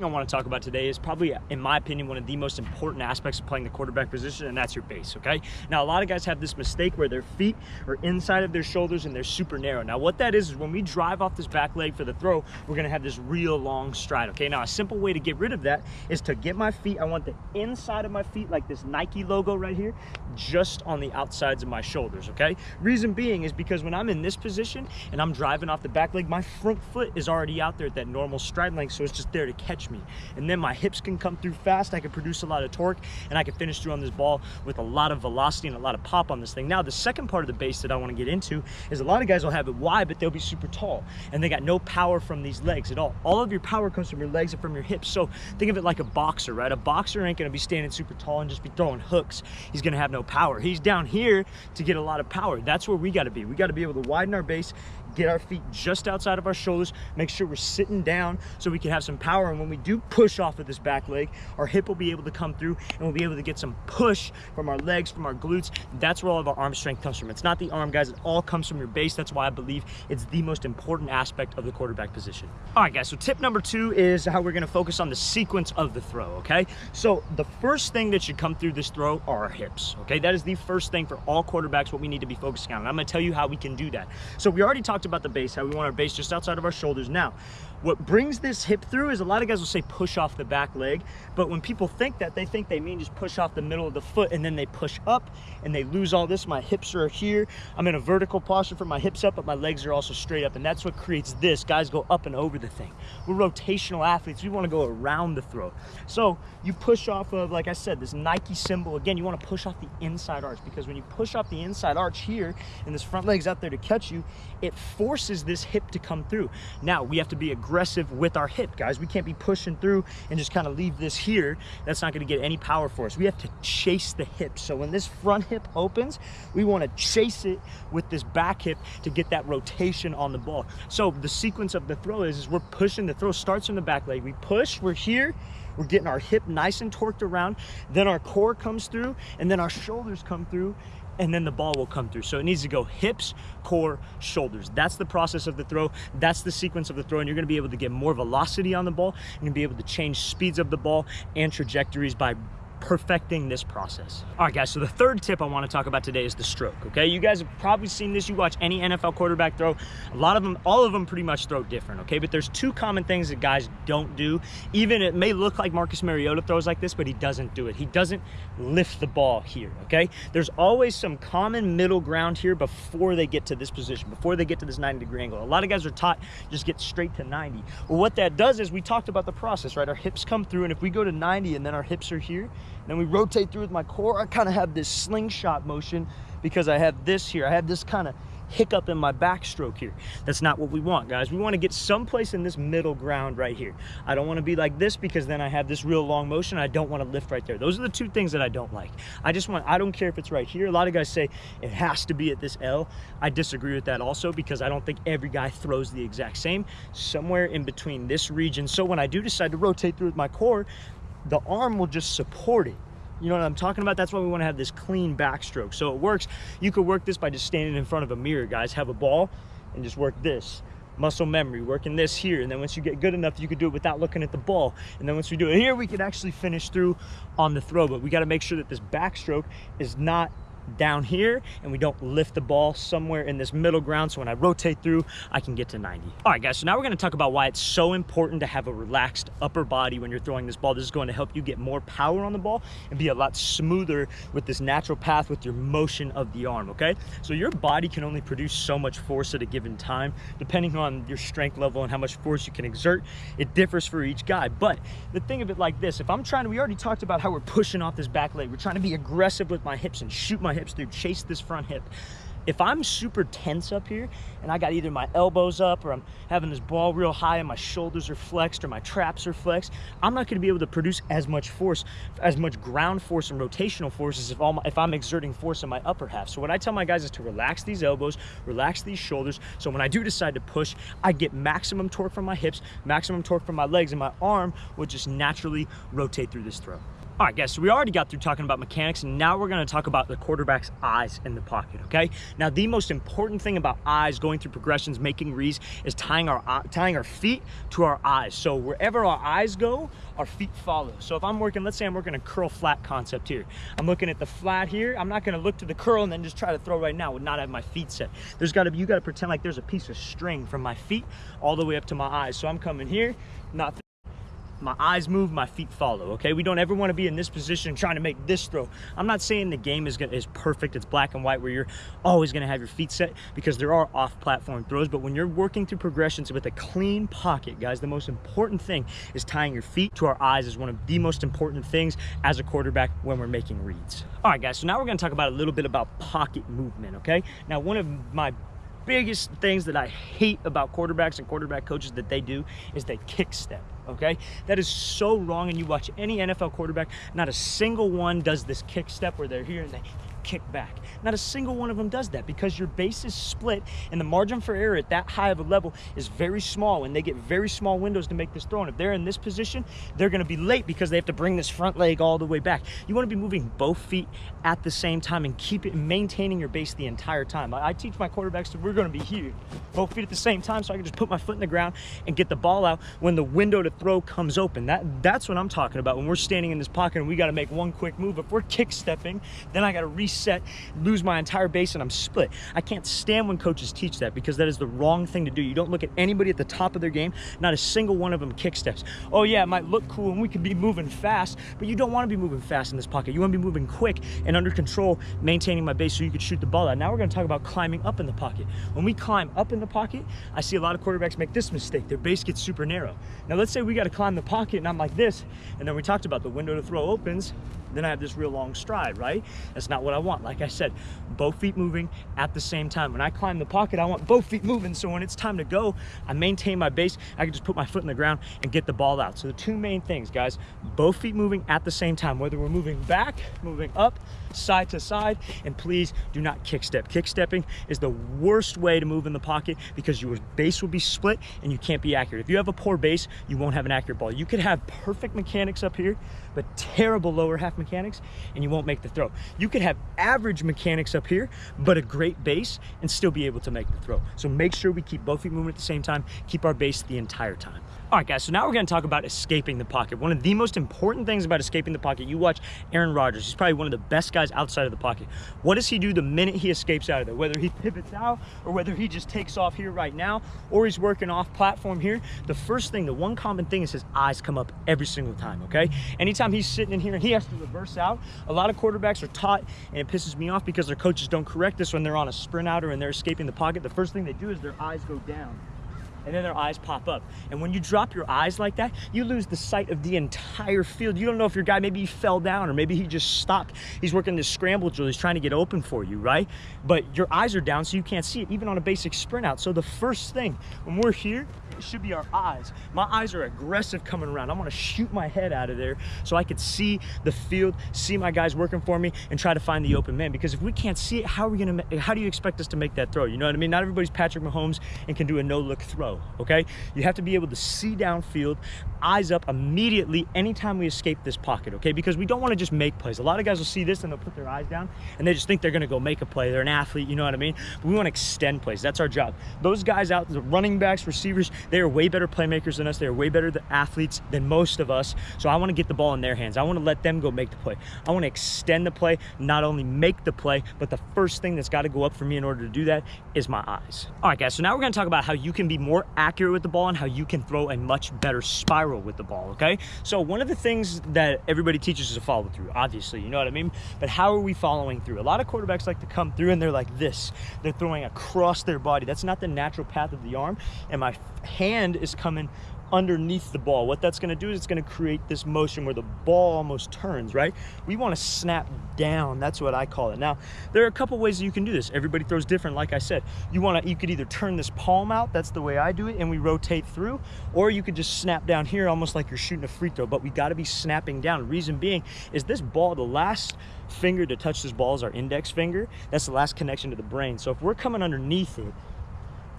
I want to talk about today is probably, in my opinion, one of the most important aspects of playing the quarterback position, and that's your base, okay? Now, a lot of guys have this mistake where their feet are inside of their shoulders and they're super narrow. Now, what that is when we drive off this back leg for the throw, we're going to have this real long stride, okay? Now, a simple way to get rid of that is to get my feet, I want the inside of my feet, like this Nike logo right here, just on the outsides of my shoulders, okay? Reason being is because when I'm in this position and I'm driving off the back leg, my front foot is already out there at that normal stride length, so it's just there to catch me. And then my hips can come through fast, I can produce a lot of torque, and I can finish through on this ball with a lot of velocity and a lot of pop on this thing. Now, the second part of the base that I want to get into is a lot of guys will have it wide, but they'll be super tall, and they got no power from these legs at all. All of your power comes from your legs and from your hips. So think of it like a boxer, right? A boxer ain't going to be standing super tall and just be throwing hooks. He's going to have no power. He's down here to get a lot of power. That's where we got to be. We got to be able to widen our base, get our feet just outside of our shoulders, make sure we're sitting down so we can have some power. And when we do push off of this back leg, our hip will be able to come through and we'll be able to get some push from our legs, from our glutes. That's where all of our arm strength comes from. It's not the arm, guys. It all comes from your base. That's why I believe it's the most important aspect of the quarterback position. All right, guys, so tip number 2 is how we're going to focus on the sequence of the throw, okay? So the first thing that should come through this throw are our hips, okay? That is the first thing for all quarterbacks, what we need to be focusing on. And I'm going to tell you how we can do that. So we already talked about the base, how we want our base just outside of our shoulders. Now, what brings this hip through is a lot of guys will say push off the back leg, but when people think that, they think they mean just push off the middle of the foot, and then they push up and they lose all this. My hips are here. I'm in a vertical posture for my hips up, but my legs are also straight up, and that's what creates this. Guys go up and over the thing. We're rotational athletes. We want to go around the throw. So you push off of, like I said, this Nike symbol. Again, you want to push off the inside arch, because when you push off the inside arch here and this front leg's out there to catch you, it forces this hip to come through. Now, we have to be aggressive with our hip, guys. We can't be pushing through and just kind of leave this here. That's not going to get any power for us. We have to chase the hip. So when this front hip opens, we want to chase it with this back hip to get that rotation on the ball. So the sequence of the throw is we're pushing. The throw starts from the back leg. We push, we're here, we're getting our hip nice and torqued around, then our core comes through, and then our shoulders come through, and then the ball will come through. So it needs to go hips, core, shoulders. That's the process of the throw. That's the sequence of the throw, and you're gonna be able to get more velocity on the ball. You're gonna be able to change speeds of the ball and trajectories by perfecting this process. All right, guys, so the third tip I want to talk about today is the stroke, okay? You guys have probably seen this. You watch any NFL quarterback throw, a lot of them, all of them pretty much throw different, okay? But there's 2 common things that guys don't do. Even it may look like Marcus Mariota throws like this, but he doesn't do it. He doesn't lift the ball here, okay? There's always some common middle ground here before they get to this position, before they get to this 90-degree angle. A lot of guys are taught just get straight to 90. Well, what that does is we talked about the process, right? Our hips come through, and if we go to 90 and then our hips are here, then we rotate through with my core. I kind of have this slingshot motion because I have this here. I have this kind of hiccup in my backstroke here. That's not what we want, guys. We want to get someplace in this middle ground right here. I don't want to be like this because then I have this real long motion. I don't want to lift right there. Those are the 2 things that I don't like. I don't care if it's right here. A lot of guys say it has to be at this L. I disagree with that also, because I don't think every guy throws the exact same. Somewhere in between this region. So when I do decide to rotate through with my core, the arm will just support it. You know what I'm talking about? That's why we want to have this clean backstroke. So it works. You could work this by just standing in front of a mirror, guys. Have a ball and just work this. Muscle memory, working this here. And then once you get good enough, you could do it without looking at the ball. And then once we do it here, we can actually finish through on the throw. But we got to make sure that this backstroke is not down here and we don't lift the ball somewhere in this middle ground, so when I rotate through I can get to 90. All right, guys, so now we're going to talk about why it's so important to have a relaxed upper body when you're throwing this ball. This is going to help you get more power on the ball and be a lot smoother with this natural path with your motion of the arm, okay? So your body can only produce so much force at a given time depending on your strength level and how much force you can exert. It differs for each guy. But the thing of it like this, if I'm trying to, we already talked about how we're pushing off this back leg. We're trying to be aggressive with my hips and shoot my hips through, chase this front hip. If I'm super tense up here and I got either my elbows up or I'm having this ball real high and my shoulders are flexed or my traps are flexed, I'm not going to be able to produce as much force, as much ground force and rotational force as if I'm exerting force in my upper half. So what I tell my guys is to relax these elbows, relax these shoulders, so when I do decide to push, I get maximum torque from my hips, maximum torque from my legs, and my arm will just naturally rotate through this throw. All right, guys, so we already got through talking about mechanics, and now we're going to talk about the quarterback's eyes in the pocket, okay? Now, the most important thing about eyes, going through progressions, making reads, is tying our feet to our eyes. So wherever our eyes go, our feet follow. So if I'm working, let's say I'm working a curl flat concept here. I'm looking at the flat here. I'm not going to look to the curl and then just try to throw right now and not have my feet set. You got to pretend like there's a piece of string from my feet all the way up to my eyes. So I'm coming here, my eyes move, my feet follow, okay? We don't ever want to be in this position trying to make this throw. I'm not saying the game is perfect, it's black and white where you're always going to have your feet set, because there are off-platform throws, but when you're working through progressions with a clean pocket, guys, the most important thing is tying your feet to our eyes is one of the most important things as a quarterback when we're making reads. All right, guys, so now we're going to talk about a little bit about pocket movement, okay? Now, one of my biggest things that I hate about quarterbacks and quarterback coaches that they do is they kick step, okay? That is so wrong, and you watch any NFL quarterback, not a single one does this kick step where they're here and they kick back. Not a single one of them does that, because your base is split and the margin for error at that high of a level is very small, and they get very small windows to make this throw. And if they're in this position, they're going to be late because they have to bring this front leg all the way back. You want to be moving both feet at the same time and maintaining your base the entire time. I teach my quarterbacks that we're going to be here, both feet at the same time, so I can just put my foot in the ground and get the ball out when the window to throw comes open. That's what I'm talking about when we're standing in this pocket and we got to make one quick move. If we're kick stepping, then I got to reset, lose my entire base, and I'm split. I can't stand when coaches teach that, because that is the wrong thing to do. You don't look at anybody at the top of their game, not a single one of them kick steps. Oh yeah, it might look cool and we could be moving fast, but you don't want to be moving fast in this pocket. You want to be moving quick and under control, maintaining my base so you could shoot the ball out. Now we're going to talk about climbing up in the pocket. When we climb up in the pocket, I see a lot of quarterbacks make this mistake. Their base gets super narrow. Now let's say we got to climb the pocket and I'm like this, and then we talked about the window to throw opens, then I have this real long stride, right? That's not what I want. Like I said, both feet moving at the same time. When I climb the pocket, I want both feet moving, so when it's time to go, I maintain my base. I can just put my foot in the ground and get the ball out. So the two main things, guys, both feet moving at the same time, whether we're moving back, moving up, side to side, and please do not kick step. Kick stepping is the worst way to move in the pocket, because your base will be split and you can't be accurate. If you have a poor base, you won't have an accurate ball. You could have perfect mechanics up here, but terrible lower half mechanics, and you won't make the throw. You could have average mechanics up here, but a great base, and still be able to make the throw. So make sure we keep both feet moving at the same time, keep our base the entire time. All right, guys, so now we're going to talk about escaping the pocket. One of the most important things about escaping the pocket, you watch Aaron Rodgers. He's probably one of the best guys outside of the pocket. What does he do the minute he escapes out of there? Whether he pivots out, or whether he just takes off here right now, or he's working off platform here, the first thing, the one common thing is his eyes come up every single time, okay? Anytime he's sitting in here and he has to reverse out, a lot of quarterbacks are taught, and it pisses me off because their coaches don't correct this when they're on a sprint out or and they're escaping the pocket. The first thing they do is their eyes go down, and then their eyes pop up. And when you drop your eyes like that, you lose the sight of the entire field. You don't know if your guy, maybe he fell down, or maybe he just stopped. He's working this scramble drill. He's trying to get open for you, right? But your eyes are down, so you can't see it, even on a basic sprint out. So the first thing, when we're here, it should be our eyes. My eyes are aggressive coming around. I want to shoot my head out of there so I could see the field, see my guys working for me, and try to find the open man. Because if we can't see it, how do you expect us to make that throw? You know what I mean? Not everybody's Patrick Mahomes and can do a no-look throw, okay? You have to be able to see downfield, eyes up immediately anytime we escape this pocket, okay? Because we don't want to just make plays. A lot of guys will see this and they'll put their eyes down and they just think they're going to go make a play. They're an athlete, you know what I mean? But we want to extend plays. That's our job. Those guys out, the running backs, receivers, they are way better playmakers than us. They are way better athletes than most of us. So I want to get the ball in their hands. I want to let them go make the play. I want to extend the play, not only make the play, but the first thing that's got to go up for me in order to do that is my eyes. All right, guys, so now we're going to talk about how you can be more accurate with the ball and how you can throw a much better spiral with the ball, okay? So one of the things that everybody teaches is a follow through, obviously, you know what I mean? But how are we following through? A lot of quarterbacks like to come through and they're like this. They're throwing across their body. That's not the natural path of the arm, and my hand is coming underneath the ball. What that's going to do is it's going to create this motion where the ball almost turns, right? We want to snap down. That's what I call it. Now, there are a couple ways that you can do this. Everybody throws different. Like I said, you could either turn this palm out, that's the way I do it, and we rotate through, or you could just snap down here almost like you're shooting a free throw, but we got to be snapping down. Reason being is this ball, the last finger to touch this ball is our index finger. That's the last connection to the brain. So if we're coming underneath it,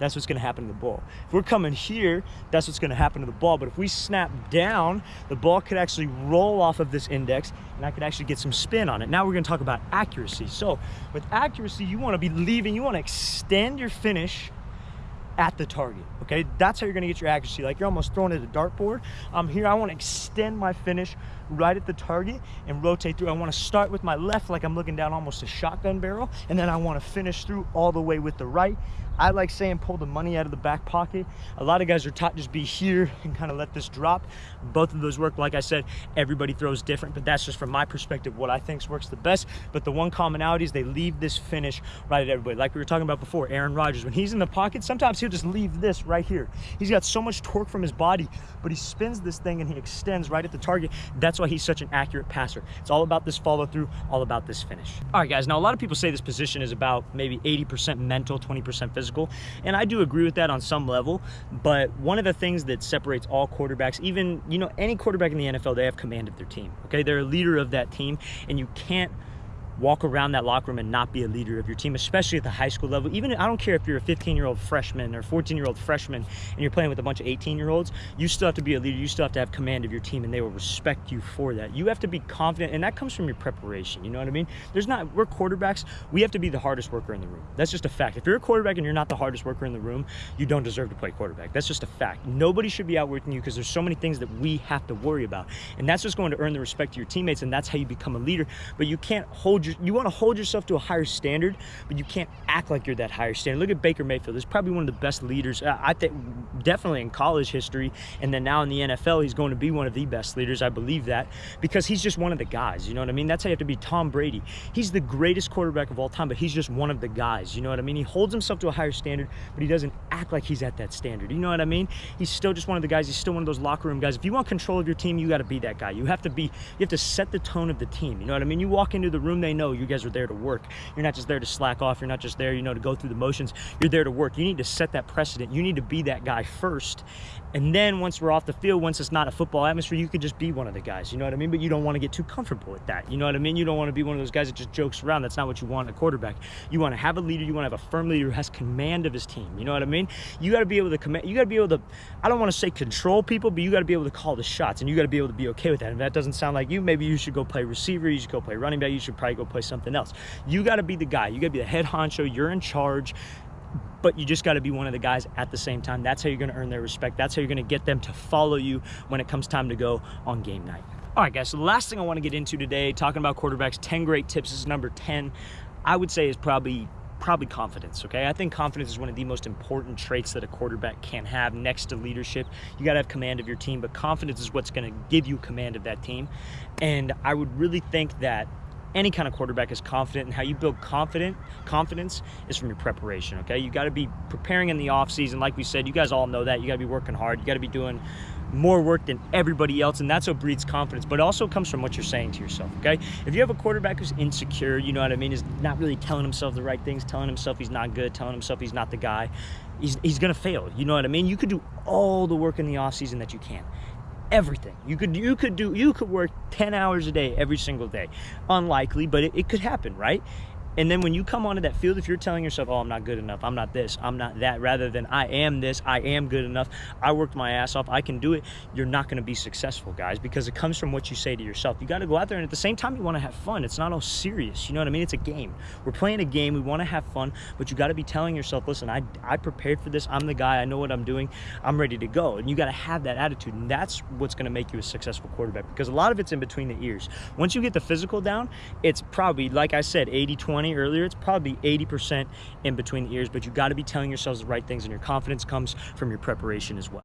that's what's gonna happen to the ball. If we're coming here, that's what's gonna happen to the ball. But if we snap down, the ball could actually roll off of this index, and I could actually get some spin on it. Now we're gonna talk about accuracy. So with accuracy, you wanna be leaving, you wanna extend your finish at the target, okay? That's how you're gonna get your accuracy. Like you're almost throwing at a dartboard. Here, I wanna extend my finish right at the target and rotate through. I wanna start with my left like I'm looking down almost a shotgun barrel, and then I wanna finish through all the way with the right. I like saying pull the money out of the back pocket. A lot of guys are taught just be here and kind of let this drop. Both of those work. Like I said, everybody throws different, but that's just from my perspective what I think works the best. But the one commonality is they leave this finish right at everybody. Like we were talking about before, Aaron Rodgers, when he's in the pocket, sometimes he'll just leave this right here. He's got so much torque from his body, but he spins this thing and he extends right at the target. That's why he's such an accurate passer. It's all about this follow through, all about this finish. All right, guys, now a lot of people say this position is about maybe 80% mental, 20% physical. And I do agree with that on some level, but one of the things that separates all quarterbacks, even, you know, any quarterback in the NFL, they have command of their team, okay? They're a leader of that team, and you can't walk around that locker room and not be a leader of your team, especially at the high school level. Even, I don't care if you're a 15-year-old freshman or 14-year-old freshman and you're playing with a bunch of 18-year-olds, you still have to be a leader. You still have to have command of your team, and they will respect you for that. You have to be confident, and that comes from your preparation, you know what I mean? We're quarterbacks, we have to be the hardest worker in the room. That's just a fact. If you're a quarterback and you're not the hardest worker in the room, you don't deserve to play quarterback. That's just a fact. Nobody should be outworking you because there's so many things that we have to worry about, and that's what's going to earn the respect of your teammates, and that's how you become a leader. But you can't you want to hold yourself to a higher standard, but you can't act like you're that higher standard. Look at Baker Mayfield. He's probably one of the best leaders, I think, definitely in college history, and then now in the NFL, he's going to be one of the best leaders. I believe that because he's just one of the guys, you know what I mean? That's how you have to be. Tom Brady, he's the greatest quarterback of all time, but he's just one of the guys, you know what I mean? He holds himself to a higher standard, but he doesn't act like he's at that standard, you know what I mean? He's still just one of the guys. He's still one of those locker room guys. If you want control of your team, you got to be that guy. You have to set the tone of the team, you know what I mean? You walk into the room, they know you guys are there to work. You're not just there to slack off. You're not just there, you know, to go through the motions. You're there to work. You need to set that precedent. You need to be that guy first. And then once we're off the field, once it's not a football atmosphere, you could just be one of the guys, you know what I mean? But you don't want to get too comfortable with that, you know what I mean? You don't want to be one of those guys that just jokes around. That's not what you want in a quarterback. You want to have a leader. You want to have a firm leader who has command of his team, you know what I mean? You got to be able to command. You got to be able to, I don't want to say control people, but you got to be able to call the shots, and you got to be able to be okay with that. And if that doesn't sound like you, maybe you should go play receiver. You should go play running back. You should probably go play something else. You got to be the guy. You got to be the head honcho. You're in charge, but you just got to be one of the guys at the same time. That's how you're going to earn their respect. That's how you're going to get them to follow you when it comes time to go on game night. All right, guys, so the last thing I want to get into today, talking about quarterbacks, 10 great tips. This is number 10. I would say is probably confidence, okay? I think confidence is one of the most important traits that a quarterback can have next to leadership. You got to have command of your team, but confidence is what's going to give you command of that team. And I would really think that any kind of quarterback is confident, and how you build confidence is from your preparation, okay? You got to be preparing in the offseason. Like we said, you guys all know that. You got to be working hard. You got to be doing more work than everybody else, and that's what breeds confidence. But it also comes from what you're saying to yourself, okay? If you have a quarterback who's insecure, you know what I mean, is not really telling himself the right things, telling himself he's not good, telling himself he's not the guy, he's going to fail, you know what I mean? You could do all the work in the offseason that you can. Everything. You could work 10 hours a day every single day. Unlikely, but it could happen, right? And then when you come onto that field, if you're telling yourself, oh, I'm not good enough, I'm not this, I'm not that, rather than I am this, I am good enough, I worked my ass off, I can do it, you're not going to be successful, guys, because it comes from what you say to yourself. You got to go out there, and at the same time, you want to have fun. It's not all serious, you know what I mean? It's a game. We're playing a game. We want to have fun, but you got to be telling yourself, listen, I prepared for this. I'm the guy. I know what I'm doing. I'm ready to go. And you got to have that attitude, and that's what's going to make you a successful quarterback, because a lot of it's in between the ears. Once you get the physical down, it's probably, like I said, 80-20 earlier, it's probably 80% in between the ears, but you got to be telling yourselves the right things, and your confidence comes from your preparation as well.